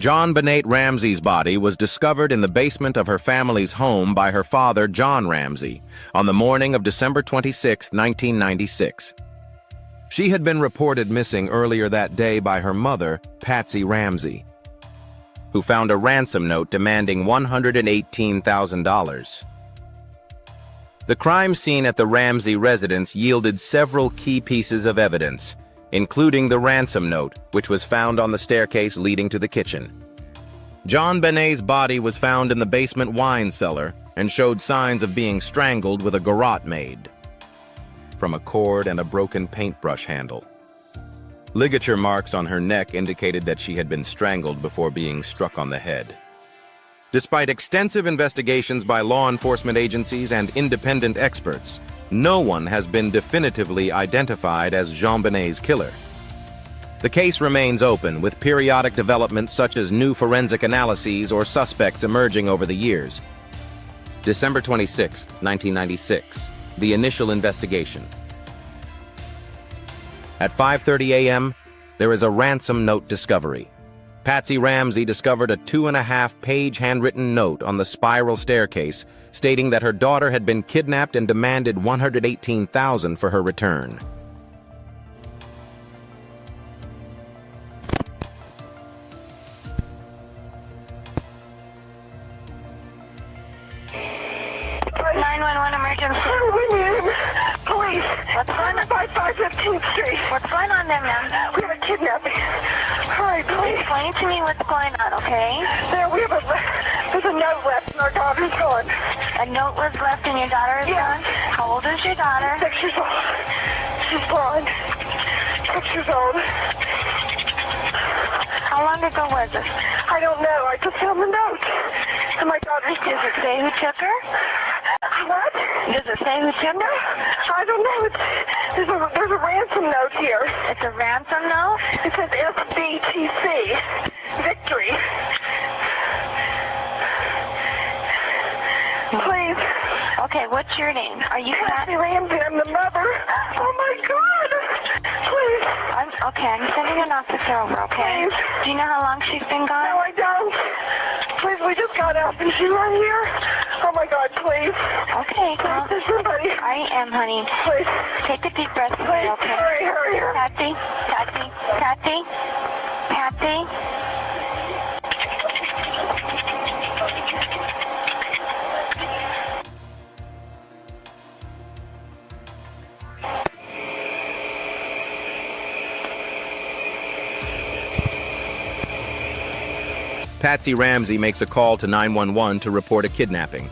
JonBenét Ramsey's body was discovered in the basement of her family's home by her father, John Ramsey, on the morning of December 26, 1996. She had been reported missing earlier that day by her mother, Patsy Ramsey, who found a ransom note demanding $118,000. The crime scene at the Ramsey residence yielded several key pieces of evidence, including the ransom note, which was found on the staircase leading to the kitchen. JonBenét's body was found in the basement wine cellar and showed signs of being strangled with a garrote made from a cord and a broken paintbrush handle. Ligature marks on her neck indicated that she had been strangled before being struck on the head. Despite extensive investigations by law enforcement agencies and independent experts, no one has been definitively identified as JonBenét's killer. The case remains open, with periodic developments such as new forensic analyses or suspects emerging over the years. December 26, 1996, the initial investigation. At 5:30 a.m., there is a ransom note discovery. Patsy Ramsey discovered a 2.5-page handwritten note on the spiral staircase stating that her daughter had been kidnapped and demanded $118,000 for her return. Police. What's going on? 515th Street. What's going on there, ma'am? We have a kidnapping. Hurry, please. Explain to me what's going on, okay? There's a note left and our daughter's gone. A note was left and your daughter is gone? How old is your daughter? 6 years old. She's blonde. 6 years old. How long ago was this? I don't know. I just found the note. And my daughter's... Does it say who took her? What? Does it say who took her? I don't know. There's a ransom note here. It's a ransom note? It says SBTC. Victory. Please. Okay, what's your name? Are you Patsy Ramsey? I'm the mother. Oh my God. Please. I'm sending an officer over, okay? Please. Do you know how long she's been gone? No, I don't. Please, we just got out. Is she right here? Oh my God, please. Okay, well, there's somebody. I am, honey. Please. Take a deep breath. Please, okay? Hurry. Patsy. Patsy Ramsey makes a call to 911 to report a kidnapping.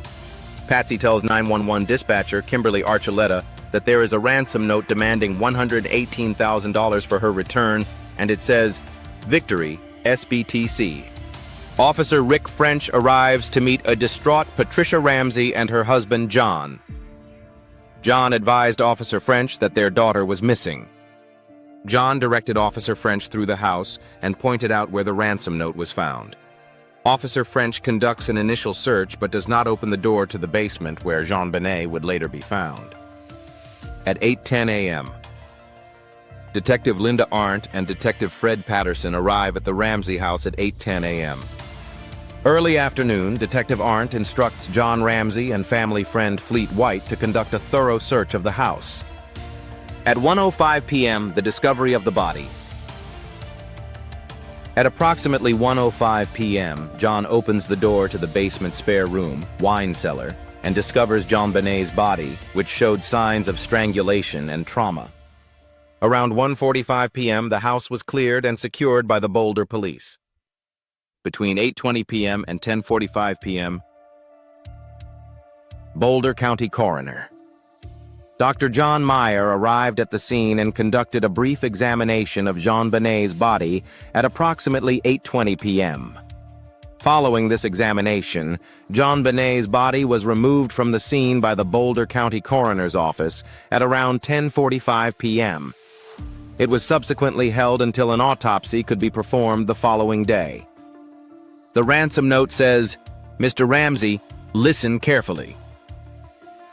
Patsy tells 911 dispatcher Kimberly Archuleta that there is a ransom note demanding $118,000 for her return, and it says, Victory, SBTC. Officer Rick French arrives to meet a distraught Patricia Ramsey and her husband, John. John advised Officer French that their daughter was missing. John directed Officer French through the house and pointed out where the ransom note was found. Officer French conducts an initial search but does not open the door to the basement where JonBené would later be found. At 8:10 a.m., Detective Linda Arndt and Detective Fred Patterson arrive at the Ramsey house at 8:10 a.m. Early afternoon, Detective Arndt instructs John Ramsey and family friend Fleet White to conduct a thorough search of the house. At 1:05 p.m., the discovery of the body. At approximately 1:05 p.m., John opens the door to the basement spare room, wine cellar, and discovers JonBenét's body, which showed signs of strangulation and trauma. Around 1:45 p.m., the house was cleared and secured by the Boulder police. Between 8:20 p.m. and 10:45 p.m., Boulder County Coroner Dr. John Meyer arrived at the scene and conducted a brief examination of JonBenét's body at approximately 8:20 p.m. Following this examination, JonBenét's body was removed from the scene by the Boulder County Coroner's Office at around 10:45 p.m. It was subsequently held until an autopsy could be performed the following day. The ransom note says, "Mr. Ramsey, listen carefully.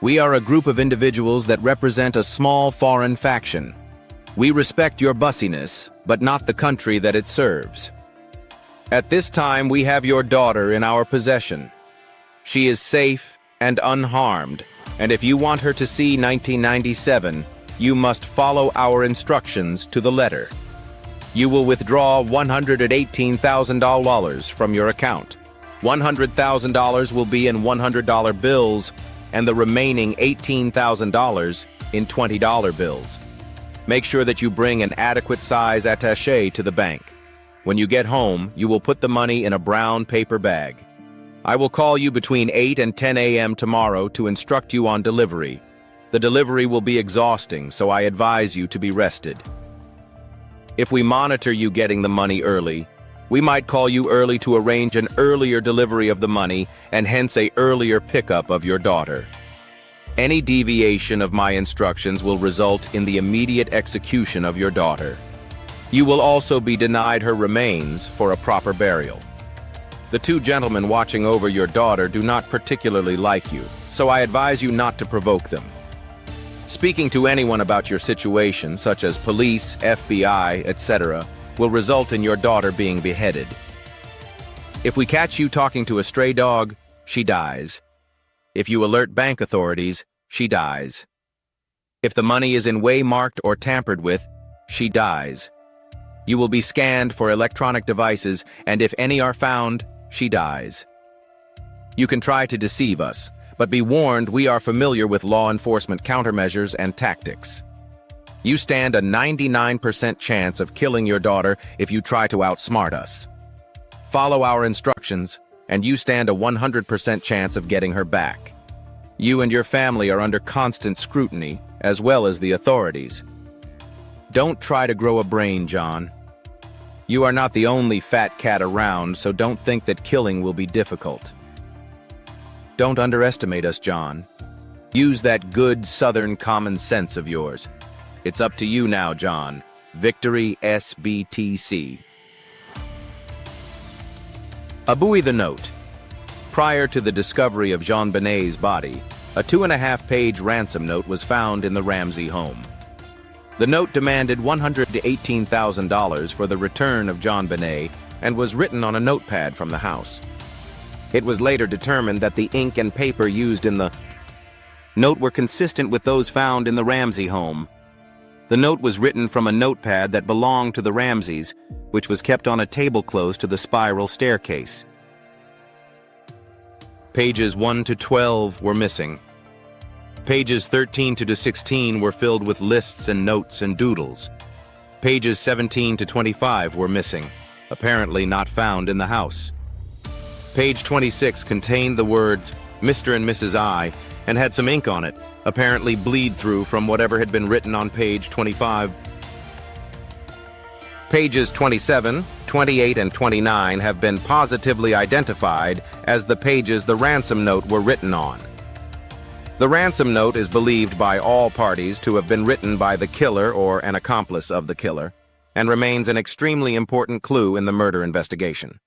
We are a group of individuals that represent a small foreign faction. We respect your bussiness, but not the country that it serves. At this time, we have your daughter in our possession. She is safe and unharmed, and if you want her to see 1997, you must follow our instructions to the letter. You will withdraw $118,000 from your account. $100,000 will be in $100 bills, and the remaining $18,000 in $20 bills. Make sure that you bring an adequate size attaché to the bank. When you get home, you will put the money in a brown paper bag. I will call you between 8 and 10 a.m. tomorrow to instruct you on delivery. The delivery will be exhausting, so I advise you to be rested. If we monitor you getting the money early, we might call you early to arrange an earlier delivery of the money and hence an earlier pickup of your daughter. Any deviation of my instructions will result in the immediate execution of your daughter. You will also be denied her remains for a proper burial. The two gentlemen watching over your daughter do not particularly like you, so I advise you not to provoke them. Speaking to anyone about your situation, such as police, FBI, etc., will result in your daughter being beheaded. If we catch you talking to a stray dog, she dies. If you alert bank authorities, she dies. If the money is in way marked or tampered with, she dies. You will be scanned for electronic devices, and if any are found, she dies. You can try to deceive us, but be warned, we are familiar with law enforcement countermeasures and tactics. You stand a 99% chance of killing your daughter if you try to outsmart us. Follow our instructions, and you stand a 100% chance of getting her back. You and your family are under constant scrutiny, as well as the authorities. Don't try to grow a brain, John. You are not the only fat cat around, so don't think that killing will be difficult. Don't underestimate us, John. Use that good Southern common sense of yours. It's up to you now, John. Victory SBTC. Abui the note. Prior to the discovery of JonBenét's body, a 2.5-page ransom note was found in the Ramsey home. The note demanded $118,000 for the return of JonBené and was written on a notepad from the house. It was later determined that the ink and paper used in the note were consistent with those found in the Ramsey home. The note was written from a notepad that belonged to the Ramseys, which was kept on a table close to the spiral staircase. Pages 1 to 12 were missing. Pages 13 to 16 were filled with lists and notes and doodles. Pages 17 to 25 were missing, apparently not found in the house. Page 26 contained the words Mr. and Mrs. I and had some ink on it, apparently bleed through from whatever had been written on page 25. Pages 27, 28, and 29 have been positively identified as the pages the ransom note were written on. The ransom note is believed by all parties to have been written by the killer or an accomplice of the killer, and remains an extremely important clue in the murder investigation.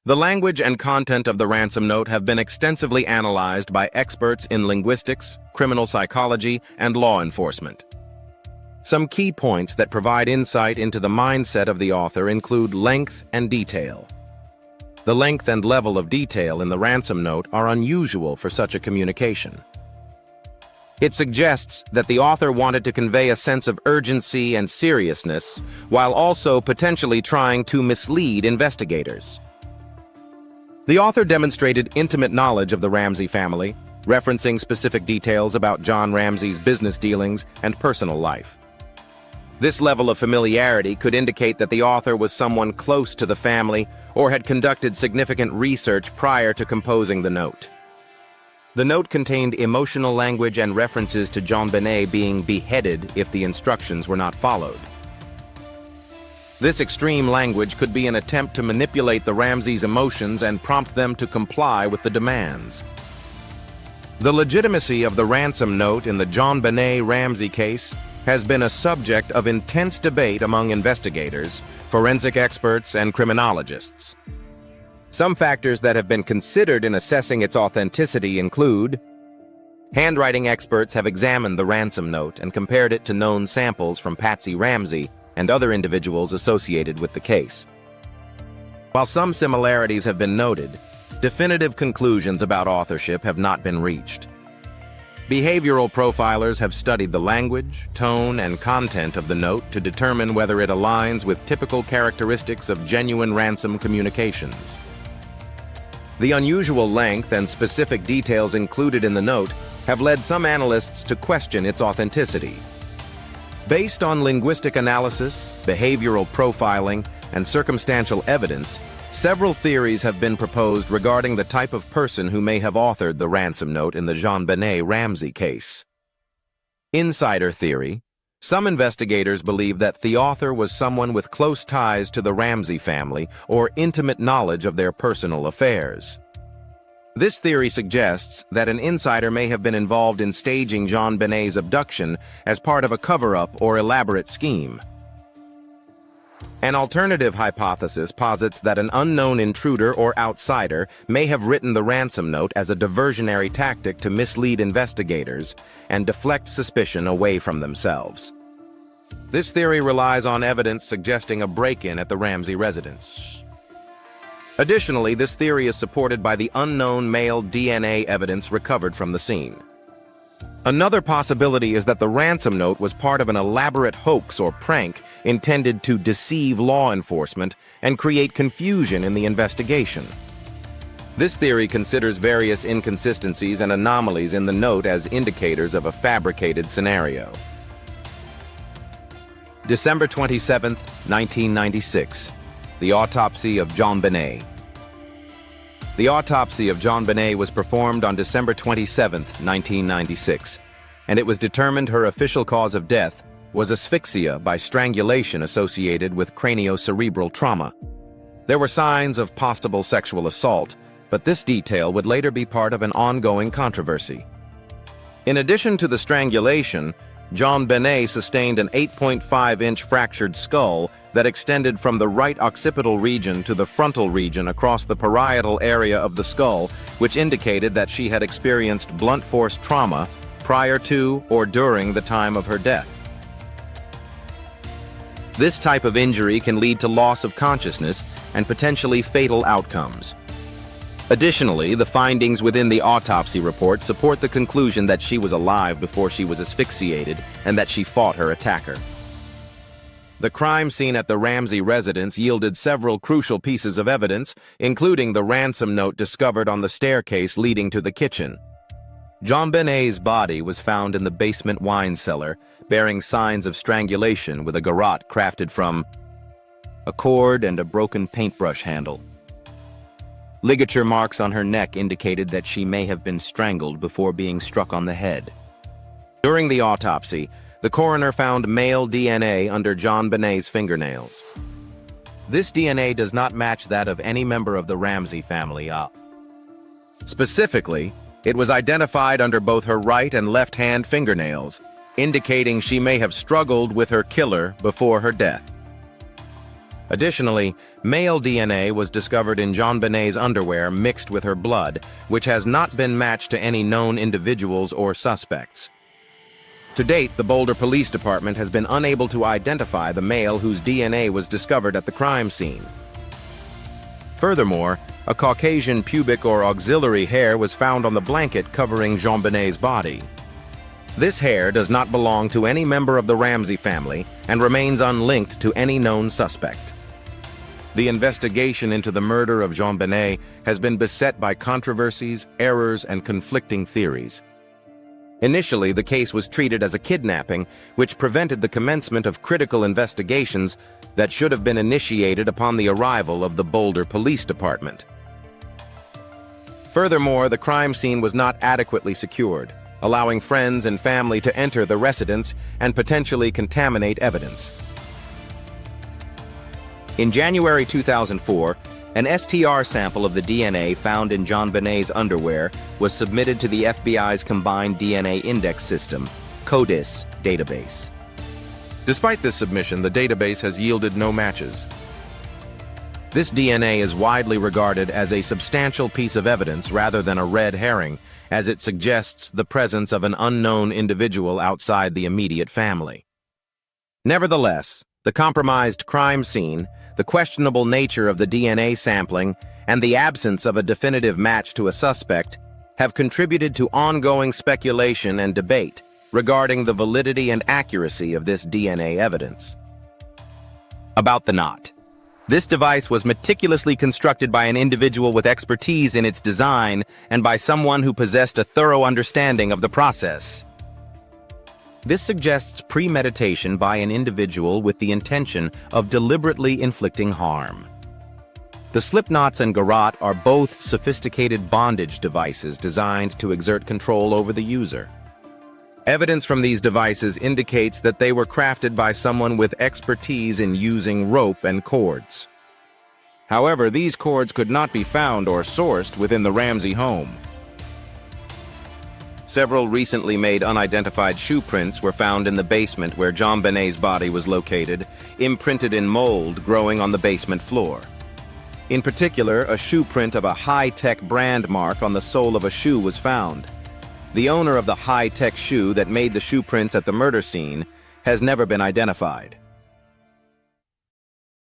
The language and content of the ransom note have been extensively analyzed by experts in linguistics, criminal psychology, and law enforcement. Some key points that provide insight into the mindset of the author include length and detail. The length and level of detail in the ransom note are unusual for such a communication. It suggests that the author wanted to convey a sense of urgency and seriousness, while also potentially trying to mislead investigators. The author demonstrated intimate knowledge of the Ramsey family, referencing specific details about John Ramsey's business dealings and personal life. This level of familiarity could indicate that the author was someone close to the family or had conducted significant research prior to composing the note. The note contained emotional language and references to JonBené being beheaded if the instructions were not followed. This extreme language could be an attempt to manipulate the Ramseys' emotions and prompt them to comply with the demands. The legitimacy of the ransom note in the JonBené Ramsey case has been a subject of intense debate among investigators, forensic experts, and criminologists. Some factors that have been considered in assessing its authenticity include: handwriting experts have examined the ransom note and compared it to known samples from Patsy Ramsey and other individuals associated with the case. While some similarities have been noted, definitive conclusions about authorship have not been reached. Behavioral profilers have studied the language, tone, and content of the note to determine whether it aligns with typical characteristics of genuine ransom communications. The unusual length and specific details included in the note have led some analysts to question its authenticity. Based on linguistic analysis, behavioral profiling, and circumstantial evidence, several theories have been proposed regarding the type of person who may have authored the ransom note in the JonBenét Ramsey case. Insider theory. Some investigators believe that the author was someone with close ties to the Ramsey family or intimate knowledge of their personal affairs. This theory suggests that an insider may have been involved in staging JonBenét's abduction as part of a cover-up or elaborate scheme. An alternative hypothesis posits that an unknown intruder or outsider may have written the ransom note as a diversionary tactic to mislead investigators and deflect suspicion away from themselves. This theory relies on evidence suggesting a break-in at the Ramsey residence. Additionally, this theory is supported by the unknown male DNA evidence recovered from the scene. Another possibility is that the ransom note was part of an elaborate hoax or prank intended to deceive law enforcement and create confusion in the investigation. This theory considers various inconsistencies and anomalies in the note as indicators of a fabricated scenario. December 27, 1996. The autopsy of JonBené. The autopsy of JonBené was performed on December 27, 1996, and it was determined her official cause of death was asphyxia by strangulation associated with craniocerebral trauma. There were signs of possible sexual assault, but this detail would later be part of an ongoing controversy. In addition to the strangulation, JonBené sustained an 8.5-inch fractured skull that extended from the right occipital region to the frontal region across the parietal area of the skull, which indicated that she had experienced blunt force trauma prior to or during the time of her death. This type of injury can lead to loss of consciousness and potentially fatal outcomes. Additionally, the findings within the autopsy report support the conclusion that she was alive before she was asphyxiated and that she fought her attacker. The crime scene at the Ramsey residence yielded several crucial pieces of evidence, including the ransom note discovered on the staircase leading to the kitchen. JonBenét's body was found in the basement wine cellar, bearing signs of strangulation with a garrote crafted from a cord and a broken paintbrush handle. Ligature marks on her neck indicated that she may have been strangled before being struck on the head. During the autopsy, the coroner found male DNA under JonBenét's fingernails. This DNA does not match that of any member of the Ramsey family. Specifically, it was identified under both her right and left-hand fingernails, indicating she may have struggled with her killer before her death. Additionally, male DNA was discovered in JonBenét's underwear mixed with her blood, which has not been matched to any known individuals or suspects. To date, the Boulder Police Department has been unable to identify the male whose DNA was discovered at the crime scene. Furthermore, a Caucasian pubic or auxiliary hair was found on the blanket covering JonBenét's body. This hair does not belong to any member of the Ramsey family and remains unlinked to any known suspect. The investigation into the murder of JonBené has been beset by controversies, errors, and conflicting theories. Initially, the case was treated as a kidnapping, which prevented the commencement of critical investigations that should have been initiated upon the arrival of the Boulder Police Department. Furthermore, the crime scene was not adequately secured, allowing friends and family to enter the residence and potentially contaminate evidence. In January 2004, an STR sample of the DNA found in JonBenét's underwear was submitted to the FBI's Combined DNA Index System, CODIS, database. Despite this submission, the database has yielded no matches. This DNA is widely regarded as a substantial piece of evidence rather than a red herring, as it suggests the presence of an unknown individual outside the immediate family. Nevertheless, The compromised crime scene, the questionable nature of the DNA sampling, and the absence of a definitive match to a suspect have contributed to ongoing speculation and debate regarding the validity and accuracy of this DNA evidence. About the knot. This device was meticulously constructed by an individual with expertise in its design and by someone who possessed a thorough understanding of the process. This suggests premeditation by an individual with the intention of deliberately inflicting harm. The slip knots and garrote are both sophisticated bondage devices designed to exert control over the user. Evidence from these devices indicates that they were crafted by someone with expertise in using rope and cords. However, these cords could not be found or sourced within the Ramsey home. Several recently made unidentified shoe prints were found in the basement where JonBené's body was located, imprinted in mold growing on the basement floor. In particular, a shoe print of a high-tech brand mark on the sole of a shoe was found. The owner of the high-tech shoe that made the shoe prints at the murder scene has never been identified.